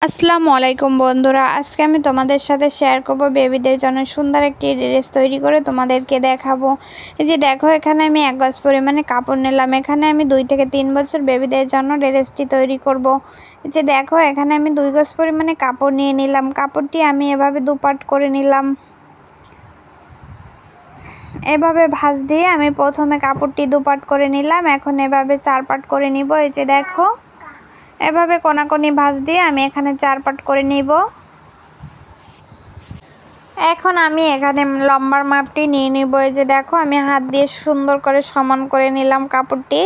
আসসালামু আলাইকুম বন্ধুরা, আজকে আমি তোমাদের সাথে শেয়ার করব বেবিদের জন্য সুন্দর একটি ড্রেস তৈরি করে তোমাদেরকে দেখাবো। এই যে দেখো, এখানে আমি 1 গজ পরিমাণে কাপড় নিলাম। এখানে আমি 2 থেকে 3 বছর বেবিদের জন্য ড্রেসটি তৈরি করব। এই যে দেখো, এখানে আমি 2 গজ পরিমাণে কাপড় নিয়ে নিলাম। কাপড়টি আমি এভাবে দুপাট করে নিলাম। এভাবে ভাঁজ দিয়ে আমি প্রথমে কাপড়টি দুপাট করে নিলাম। এখন এভাবে 4 পাট করে নিব। এই যে দেখো, এভাবে কোনাকুনি ভাঁজ দিয়ে আমি এখানে 4 পাট করে নিব। এখন আমি এখানে লম্বার মাপটি নিয়ে নিব। এই যে দেখো, আমি হাত দিয়ে সুন্দর করে সমান করে নিলাম কাপড়টি।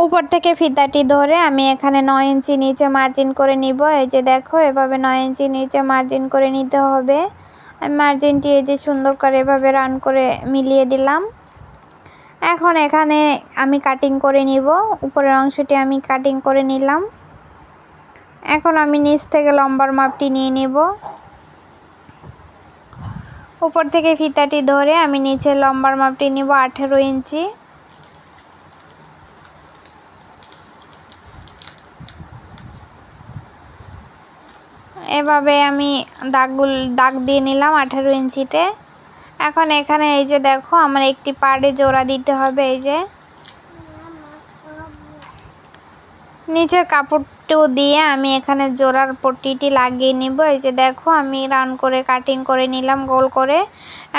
উপর থেকে ফিতাটি ধরে আমি এখানে 9 ইঞ্চি নিচে মার্জিন করে নিব। এই যে দেখো, এভাবে 9 ইঞ্চি নিচে মার্জিন করে নিতে হবে। আমি মার্জিনটি এই যে সুন্দর করে এভাবে রান করে মিলিয়ে দিলাম। এখন এখানে আমি কাটিং করে নিব। উপরের অংশটি আমি কাটিং করে নিলাম। এখন আমি নিচ থেকে লম্বার মাপটি নিয়ে নিব। উপর থেকে ফিতাটি ধরে আমি নিচের লম্বার মাপটি নিব 18 ইঞ্চি। এভাবে আমি দাগ দিয়ে নিলাম 18 ইঞ্চিতে। এখন এখানে এই যে দেখো, আমার একটি পাড়ে জোড়া দিতে হবে। এই যে নিচের কাপড়টি দিয়ে আমি এখানে জোড়ার পট্টিটি লাগিয়ে নিব। এই যে দেখো, আমি রান করে কাটিং করে নিলাম গোল করে।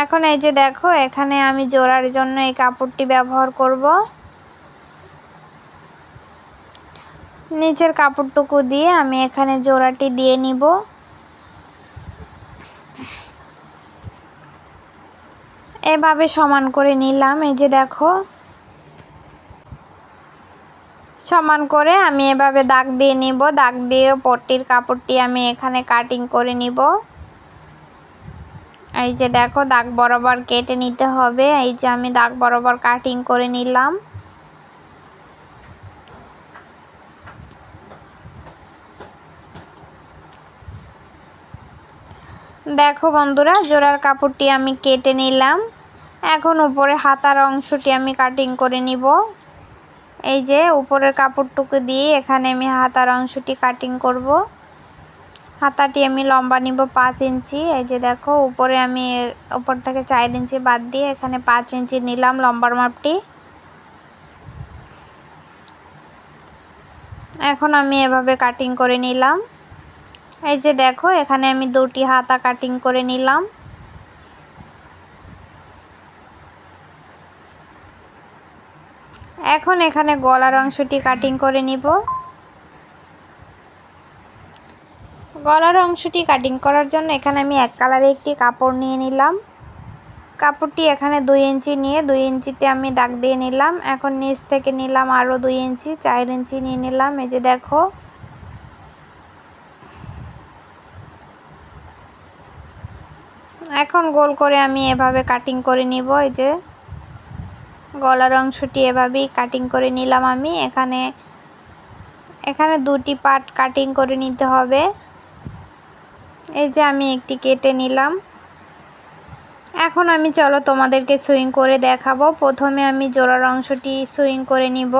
এখন এই যে দেখো, এখানে আমি জোড়ার জন্য এই কাপড়টি ব্যবহার করব। নিচের কাপড়টুকু দিয়ে আমি এখানে জোড়াটি দিয়ে নিব। এভাবে সমান করে নিলাম। এই যে দেখো, সমান করে আমি এভাবে দাগ দিয়ে নিব। দাগ দিয়ে পট্টির কাপড়টি আমি এখানে কাটিং করে নিব। এই যে দেখো, দাগ বরাবর কেটে নিতে হবে। এই যে আমি দাগ বরাবর কাটিং করে নিলাম। দেখো বন্ধুরা, জোড়ার কাপড়টি আমি কেটে নিলাম। এখন উপরে হাতার অংশটি আমি কাটিং করে নিব। এই যে উপরের কাপড়টুকু দিয়ে এখানে আমি হাতার অংশটি কাটিং করব। হাতাটি আমি লম্বা নিব 5 ইঞ্চি। এই যে দেখো, উপরে আমি উপর থেকে 4 ইঞ্চি বাদ দিয়ে এখানে 5 ইঞ্চি নিলাম লম্বার মাপটি। এখন আমি এভাবে কাটিং করে নিলাম। এই যে দেখো, এখানে আমি 2টি হাতা কাটিং করে নিলাম। এখন এখানে গলার অংশটি কাটিং করে নিব। গলার অংশটি কাটিং করার জন্য এখানে আমি এক কালারে একটি কাপড় নিয়ে নিলাম। কাপড়টি এখানে 2 ইঞ্চি নিয়ে 2 ইঞ্চিতে আমি দাগ দিয়ে নিলাম। এখন নিচ থেকে নিলাম আরও 2 ইঞ্চি, 4 ইঞ্চি নিয়ে নিলাম। এই যে দেখো, এখন গোল করে আমি এভাবে কাটিং করে নিব। এই যে গলার অংশটি এভাবেই কাটিং করে নিলাম আমি। এখানে 2টি পার্ট কাটিং করে নিতে হবে। এই যে আমি একটি কেটে নিলাম। এখন আমি চলো তোমাদেরকে সুইং করে দেখাবো। প্রথমে আমি জোড়ার অংশটি সুইং করে নিব।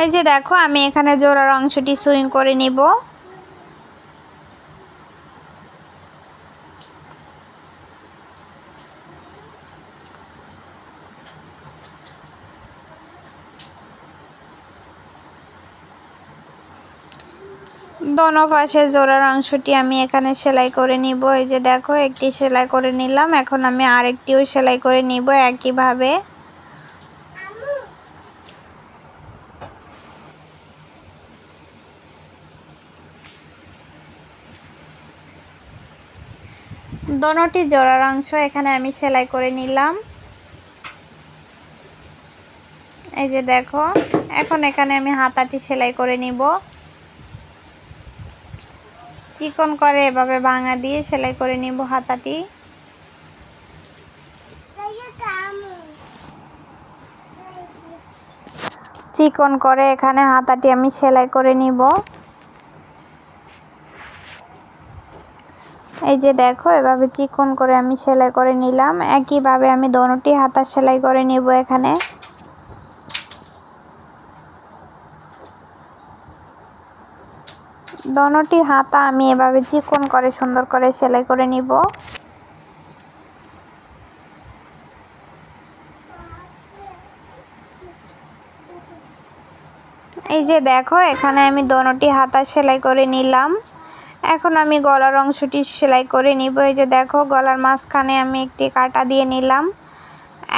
এই যে দেখো, আমি এখানে জোড়ার অংশটি সুইং করে নিব। দোনো পাশে জোড়ার অংশটি আমি এখানে সেলাই করে নিব। এই যে দেখো, একটি সেলাই করে নিলাম। এখন আমি আরেকটিও সেলাই করে নিব একইভাবে। দোনোটি জোড়ার অংশ এখানে আমি সেলাই করে নিলাম। এই যে দেখো, এখন এখানে আমি হাতাটি সেলাই করে নিব। চিকন করে এভাবে ভাঙা দিয়ে সেলাই করে নিব হাতাটি। চিকন করে এখানে হাতাটি আমি সেলাই করে নিব। এই যে দেখো, এভাবে চিকন করে আমি সেলাই করে নিলাম। একইভাবে আমি দোনোটি হাতা সেলাই করে নিব এখানে। দোনোটি হাতা আমি এভাবে চিকন করে সুন্দর করে সেলাই করে নিব। এই যে দেখো এখানে আমি দোনোটি হাতা সেলাই করে নিলাম। এখন আমি গলার অংশটি সেলাই করে নিব। এই যে দেখো গলার মাঝখানে আমি একটি কাটা দিয়ে নিলাম।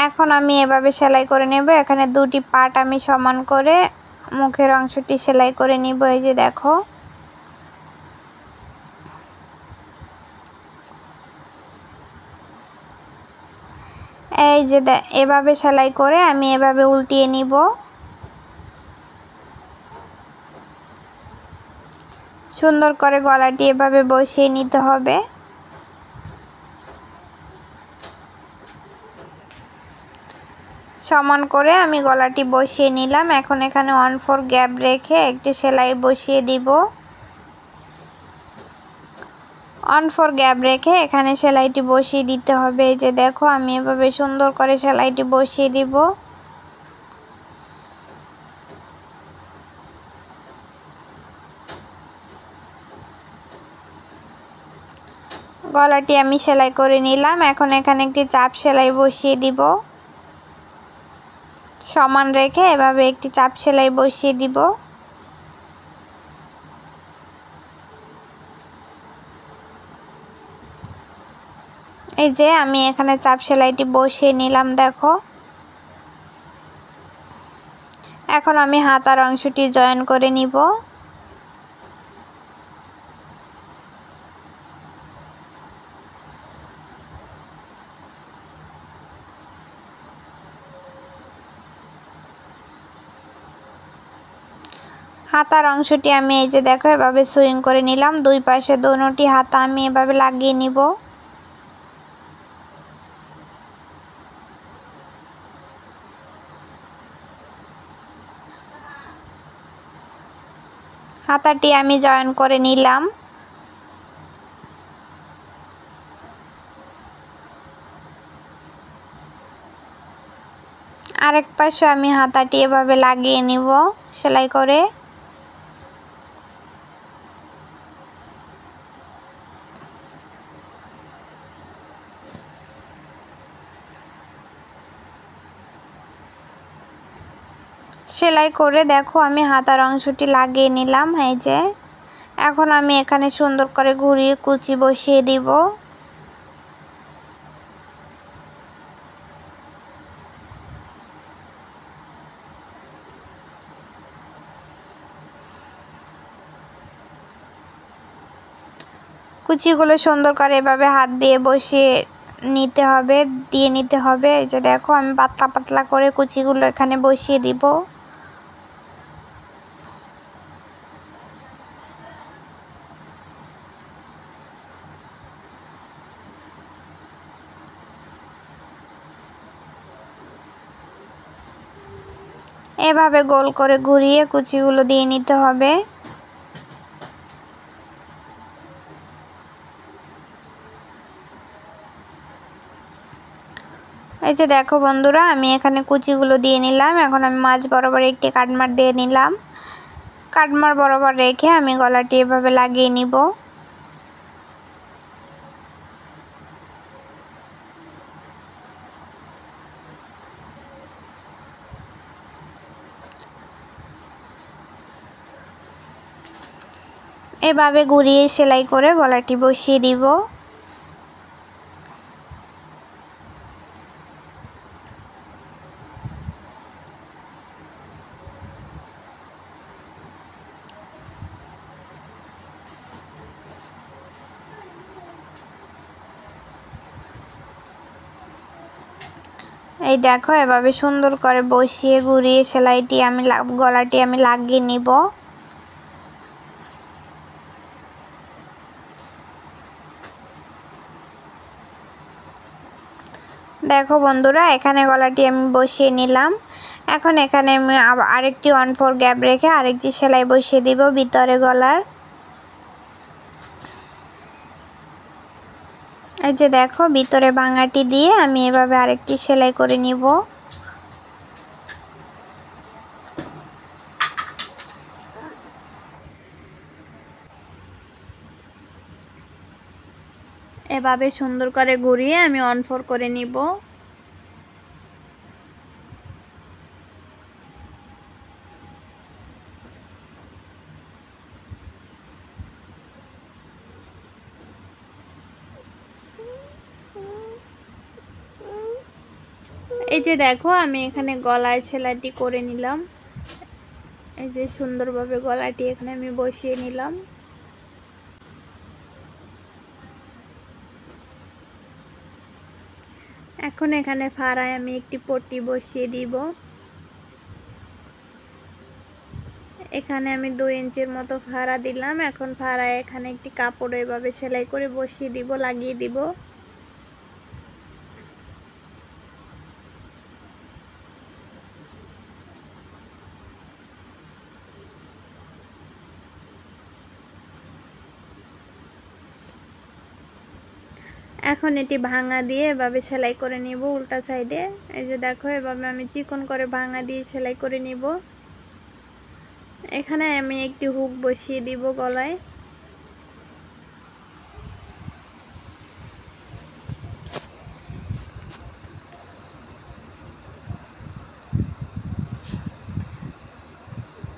এখন আমি এভাবে সেলাই করে নেব। এখানে দুটি পার্ট আমি সমান করে মুখের অংশটি সেলাই করে নিব। এই যে দেখো এই যে এভাবে সেলাই করে আমি এভাবে উল্টিয়ে নিব। সুন্দর করে গলাটি এভাবে বসিয়ে নিতে হবে। সমান করে আমি গলাটি বসিয়ে নিলাম। এখন এখানে 1/4 গ্যাপ রেখে একটি সেলাই বসিয়ে দিব। 1/4 গ্যাপ রেখে এখানে সেলাইটি বসিয়ে দিতে হবে। এই যে দেখো আমি এভাবে সুন্দর করে সেলাইটি বসিয়ে দিব। গলাটি আমি সেলাই করে নিলাম। এখন এখানে একটি চাপ সেলাই বসিয়ে দিব। সমান রেখে এভাবে একটি চাপ সেলাই বসিয়ে দিব। এই যে আমি এখানে চাপ সেলাইটি বসিয়ে নিলাম দেখো। এখন আমি হাতার অংশটি জয়েন করে নিব। হাতার অংশটি আমি এই যে দেখো এভাবে সুইং করে নিলাম। দুই পাশে দোনোটি হাতা আমি এভাবে লাগিয়ে নিব। হাতাটি আমি জয়েন করে নিলাম। আরেক পাশে আমি হাতাটি এভাবে লাগিয়ে নিব সেলাই করে। সেলাই করে দেখো আমি হাতার অংশটি লাগিয়ে নিলাম। এই যে এখন আমি এখানে সুন্দর করে ঘুরিয়ে কুচি বসিয়ে দিব। কুচিগুলো সুন্দর করে এভাবে হাত দিয়ে বসিয়ে নিতে হবে, দিয়ে নিতে হবে। এই যে দেখো আমি পাতলা পাতলা করে কুচিগুলো এখানে বসিয়ে দিব। এভাবে গোল করে ঘুরিয়ে কুচিগুলো দিয়ে নিতে হবে। এই যে দেখো বন্ধুরা আমি এখানে কুচিগুলো দিয়ে নিলাম। এখন আমি মাঝ বরাবর একটি কাটমার দিয়ে নিলাম। কাটমার বরাবর রেখে আমি গলাটি এভাবে লাগিয়ে নিব। এভাবে ঘুরিয়ে সেলাই করে গলাটি বসিয়ে দিব। এই দেখো এভাবে সুন্দর করে বসিয়ে ঘুরিয়ে সেলাইটি আমি গলাটি আমি লাগিয়ে নিব। দেখো বন্ধুরা এখানে গলাটি আমি বসিয়ে নিলাম। এখন এখানে আমি আরেকটি 1/4 গ্যাপ রেখে আরেকটি সেলাই বসিয়ে দিব ভিতরে গলার। এই যে দেখো ভিতরে ভাঙাটি দিয়ে আমি এভাবে আরেকটি সেলাই করে নিব। এভাবে সুন্দর করে ঘুরিয়ে আমি অন ফোর করে নিব। এই যে দেখো আমি এখানে গলায় সেলাইটি করে নিলাম। এই যে সুন্দরভাবে গলাটি এখানে আমি বসিয়ে নিলাম। এখন এখানে ফাড়ায় আমি একটি পট্টি বসিয়ে দিব। এখানে আমি 2 ইঞ্চির মতো ফাড়া দিলাম। এখন ফাড়ায় এখানে একটি কাপড় এভাবে সেলাই করে বসিয়ে দিব, লাগিয়ে দিব। এখন এটি ভাঙা দিয়ে এভাবে সেলাই করে নিব উল্টা সাইডে। এই যে দেখো এভাবে আমি চিকন করে ভাঙা দিয়ে সেলাই করে নিব। এখানে আমি একটি হুক বসিয়ে দিব গলায়।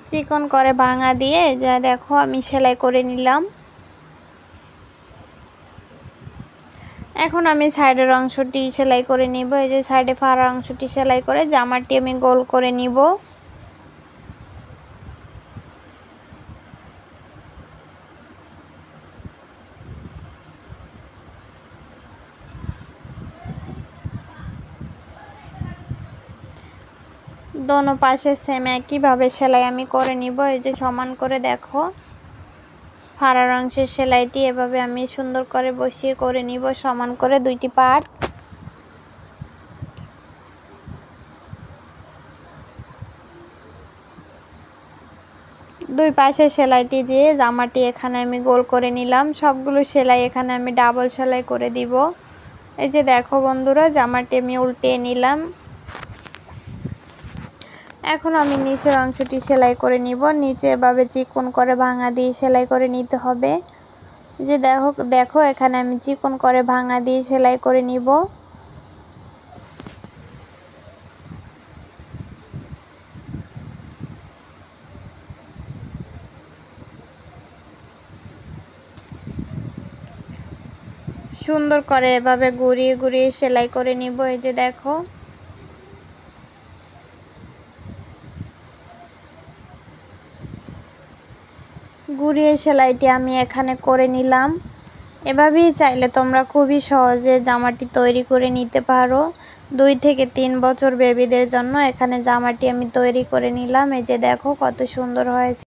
চিকন করে ভাঙা দিয়ে যা দেখো আমি সেলাই করে নিলাম। এখন আমি সাইডের অংশটি সেলাই করে নিব। এই যে সাইডে ফাড়া অংশটি সেলাই করে জামাটি আমি গোল করে নিব। দোনো পাশে সেম একইভাবে সেলাই আমি করে নিব। এই যে সমান করে দেখো ফাড়ার অংশের সেলাইটি এভাবে আমি সুন্দর করে বসিয়ে করে নিব সমান করে দুইটি পার্ট। দুই পাশে সেলাইটি যে জামাটি এখানে আমি গোল করে নিলাম। সবগুলো সেলাই এখানে আমি ডাবল সেলাই করে দিব। এই যে দেখো বন্ধুরা জামাটি আমি উল্টিয়ে নিলাম। এখন আমি নিচের অংশটি সেলাই করে নিব। নিচে এভাবে চিকন করে ভাঙা দিয়ে সেলাই করে নিতে হবে। যে দেখো এখানে আমি চিকন করে ভাঙা দিয়ে সেলাই করে নিব। সুন্দর করে এভাবে ঘুরিয়ে ঘুরিয়ে সেলাই করে নিব। এই যে দেখো ঘুরিয়ে সেলাইটি আমি এখানে করে নিলাম। এভাবেই চাইলে তোমরা খুবই সহজে জামাটি তৈরি করে নিতে পারো। 2 থেকে 3 বছর বেবিদের জন্য এখানে জামাটি আমি তৈরি করে নিলাম। এই যে দেখো কত সুন্দর হয়েছে।